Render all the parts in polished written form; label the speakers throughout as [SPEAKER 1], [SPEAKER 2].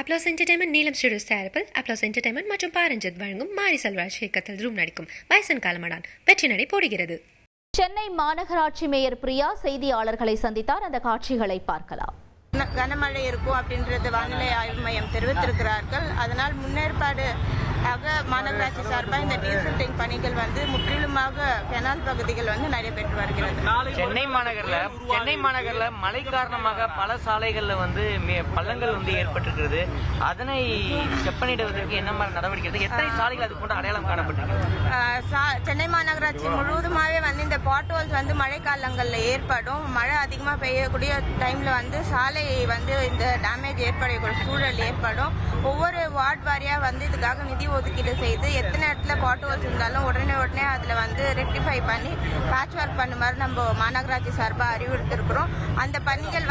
[SPEAKER 1] Applause entertainment நீலம் studios தயாரிப்பில் applause entertainment மற்றும் பாரஞ்சித் வழங்கும் மாரி செல்வராஜ் இயக்கத்தில் ரூம் நடிக்கும் பைசன் காலமடான் வெற்றி நடை போடுகிறது.
[SPEAKER 2] சென்னை மாநகராட்சி மேயர் பிரியா செய்தியாளர்களை சந்தித்தார். அந்த காட்சிகளை பார்க்கலாம்.
[SPEAKER 3] கனமழை இருக்கும் அப்படின்றது வானிலை ஆய்வு மையம் தெரிவித்திருக்கிறார்கள். அதனால் முன்னேற்பாடு மாநகராட்சி சார்பாக இந்த டீசல்டிங் பணிகள் முற்றிலுமாக கெனால் பகுதிகள் நடைபெற்று வருகிறது.
[SPEAKER 4] சென்னை மாநகர்ல மழை காரணமாக பல சாலைகள்ல பள்ளங்கள் ஏற்பட்டிருக்கிறது. அதனை செப்பனிடுவதற்கு என்ன மாதிரி நடவடிக்கை, எத்தனை சாலைகள் அது போன்ற அடையாளம் காணப்பட்டிருக்கிறது?
[SPEAKER 3] சென்னை மாநகராட்சி முழுவதுமாவே இந்த பாட் ஹோல்ஸ் மழை காலங்கள்ல ஏற்படும். மழை அதிகமா பெய்யக்கூடிய டைம்ல சாலை இந்த டேமேஜ் ஏற்படக்கூடிய சூழல் ஏற்படும். ஒவ்வொரு வார்டு வாரியா இதுக்காக நிதி ஒதுக்கீடு செய்து எத்தனை இடத்துல பாட் ஹோல்ஸ் இருந்தாலும் உடனே அதுல ரெக்டிஃபை பண்ணி பேட்ச் ஒர்க் பண்ணுமாறு நம்ம மாநகராட்சி சார்பாக அறிவுறுத்திருக்கிறோம். அந்த பணிகள்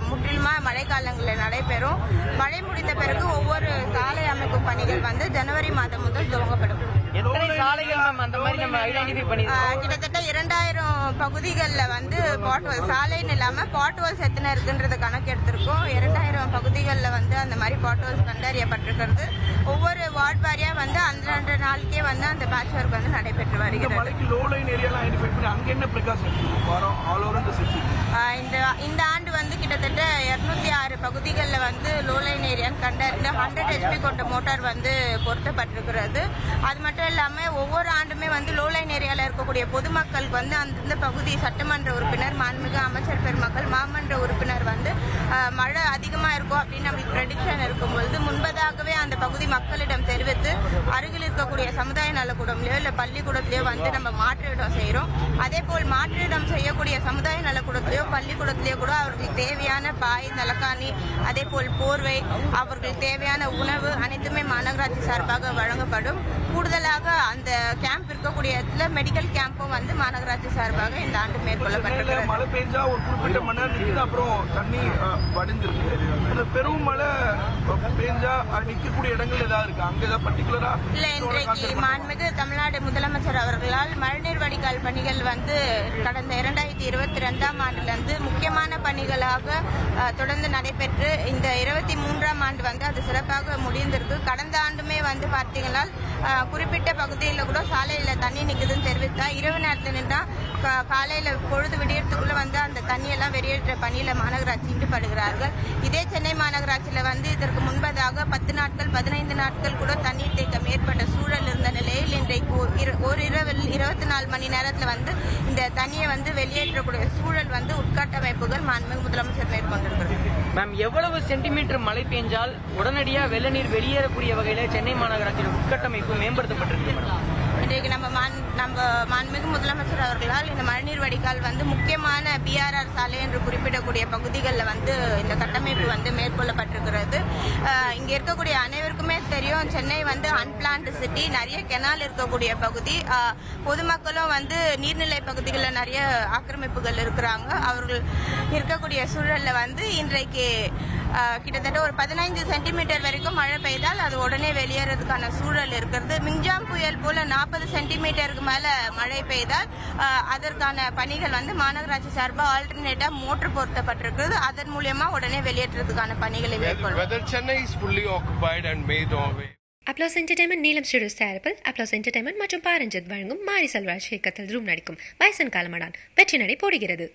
[SPEAKER 3] முற்றிலுமா மழை காலங்களில் நடைபெறும். மழை முடிந்த பிறகு ஒவ்வொரு சாலை அமைக்கும் பணிகள் ஜனவரி மாதம் முதல் துவங்கப்படும். கிட்டத்தட்ட 2000 பகுதிகளில் பாட் ஹோல் சாலைன்னு இல்லாம பாட் ஹோல்ஸ் எத்தனை இருக்குன்றது கணக்கு எடுத்திருக்கோம். 2000 பகுதிகளில் அந்த மாதிரி பாட் ஹோல்ஸ் கண்டறியப்பட்டிருக்கிறது. ஒவ்வொரு வார்டு வாரியா அந்தந்த நாளுக்கே அந்த பேட்ச் ஒர்க் நடைபெற்று வருகிறது. இந்த ஆண்டு கிட்டத்தட்ட 206 பகுதிகளில் லோலைன் ஏரியான்னு கண்டறிந்து 100 HP கொண்ட மோட்டார் பொருத்தப்பட்டிருக்கிறது. அது மட்டும் இல்லாம ஒவ்வொரு ஆண்டுமே லோலைன் ஏரியால இருக்கக்கூடிய பொதுமக்களுக்கு அந்த பகுதி சட்டமன்ற உறுப்பினர், மாண்புமிகு அமைச்சர் பெருமக்கள், மாமன்ற உறுப்பினர் மழை அதிகமா இருக்கும் அப்படின்னு நம்மளுக்கு ப்ரெடிக்ஷன் இருக்கும்பொழுது முன்பதாகவே அந்த பகுதி மக்களிடம் தெரிவித்து அருகில் இருக்கக்கூடிய சமுதாய நலக்கூடம்லயோ இல்ல பள்ளிக்கூடத்திலயோ நம்ம மாற்றிடம் செய்யறோம். அதே போல் மாற்றிடம் செய்யக்கூடிய சமுதாய நலக்கூடத்திலயோ பள்ளிக்கூடத்திலயோ கூட அவர்களுக்கு தேவையான பாய், நலக்காணி, அதே போல் போர்வை, அவர்களுக்கு தேவையான உணவு அனைத்துமே மாநகராட்சி சார்பாக வழங்கப்படும். கூடுதலாக அந்த கேம்ப் இருக்கக்கூடிய இடத்துல மெடிக்கல் கேம்பும் மாநகராட்சி சார்பாக இந்த ஆண்டு மேற்கொள்ளப்பட்டிருக்கிறது.
[SPEAKER 5] மழை பெஞ்சா ஒரு குறிப்பிட்ட மணி நேரம் நிற்குது, அப்புறம் தண்ணி வடிஞ்சிருக்கு. அந்த பெரும் மழை பெஞ்சா நிற்கக்கூடிய இடங்கள் ஏதாவது இருக்கு? அங்க ஏதாவது பர்டிகுலரா
[SPEAKER 3] இல்ல. இன்றைக்கு மாண்புமிகு தமிழ்நாடு முதலமைச்சர் அவர்களால் மழைநீர் வடிகால் பணிகள் கடந்த 2022ஆம் ஆண்டிலிருந்து முக்கியமான பணிகளாக தொடர்ந்து நடைபெற்று இந்த 23ஆம் ஆண்டு அது சிறப்பாக முடிந்திருக்கு. கடந்த ஆண்டுமே பார்த்தீங்கன்னா குறிப்பிட்ட பகுதியில் கூட சாலையில தண்ணி நிக்குதுன்னு தெரிவித்தா இரவு நேரத்தில் நின்றா காலையில பொழுது விடியறதுக்குள்ள அந்த தண்ணியெல்லாம் வெளியேற்ற பணியில மாநகராட்சி ஈடுபடுகிறார்கள். இதே சென்னை மாநகராட்சியில இதற்கு முன்பதாக 10 நாட்கள் 15 நாட்கள் கூட தண்ணீர் தேக்கம் ஏற்பட்ட சூழல் இருந்த நிலையில் இன்றைக்கு ஒரு இரவில் 24 மணி நேரத்தில் இந்த தண்ணியை வெளியேற்றக்கூடிய சூழல் உட்கட்டமைப்புகள் மாண்புமிகு முதலமைச்சர் மேற்கொண்டிருக்கிறது.
[SPEAKER 4] மேம், எவ்வளவு சென்டிமீட்டர் மழை பெஞ்சால் உடனடியாக வெள்ள நீர் வெளியேறக்கூடிய வகையில சென்னை மாநகராட்சியின் உட்கட்டமைப்பு மேம்படுத்தப்பட்டிருக்கு?
[SPEAKER 3] இன்றைக்கு நம்ம மாண்புமிகு முதலமைச்சர் அவர்களால் இந்த மழைநீர் வடிகால் முக்கியமான BRR சாலை என்று குறிப்பிடக்கூடிய பகுதிகளில் இந்த கட்டமைப்பு மேற்கொள்ளப்பட்டிருக்கிறது. இங்க இருக்கக்கூடிய அனைவருக்குமே தெரியும், சென்னை அன்பிளான்ட் சிட்டி, நிறைய கெனால் இருக்கக்கூடிய பகுதி. பொதுமக்களும் நீர்நிலை பகுதிகளில் நிறைய ஆக்கிரமிப்புகள் இருக்கிறாங்க. அவர்கள் இருக்கக்கூடிய சூழல்ல இன்றைக்கு கிட்டத்தட்ட ஒரு 15 சென்டிமீட்டர் வரைக்கும் மழை பெய்தால் அது உடனே வெளியேறதுக்கான சூழல் இருக்கிறது. மிங்ஜாம் புயல் போல 40 சென்டிமீட்டருக்கு மேல மழை பெய்தால் அதற்கான பணிகள் மாநகராட்சி சார்பாக ஆல்டர்னேட்டா மோட்டர் பொருத்தப்பட்டிருக்கிறது. அதன் மூலமா உடனே வெளியேற்றதுக்கான பணிகளை மேற்கொள்ளும்.
[SPEAKER 1] அப்ளாஸ் என்டர்டைன்மெண்ட் நீலம் ஸ்டுடியோஸ் தயாரிப்பில் அப்ளாஸ் என்டர்டைன்மெண்ட் மற்றும் பாரஞ்சித் வழங்கும் மாரி செல்வராஜ் இயக்கத்தில் ரூம் நடிக்கும் பைசன் காலமடான் வெற்றி நடை போடுகிறது.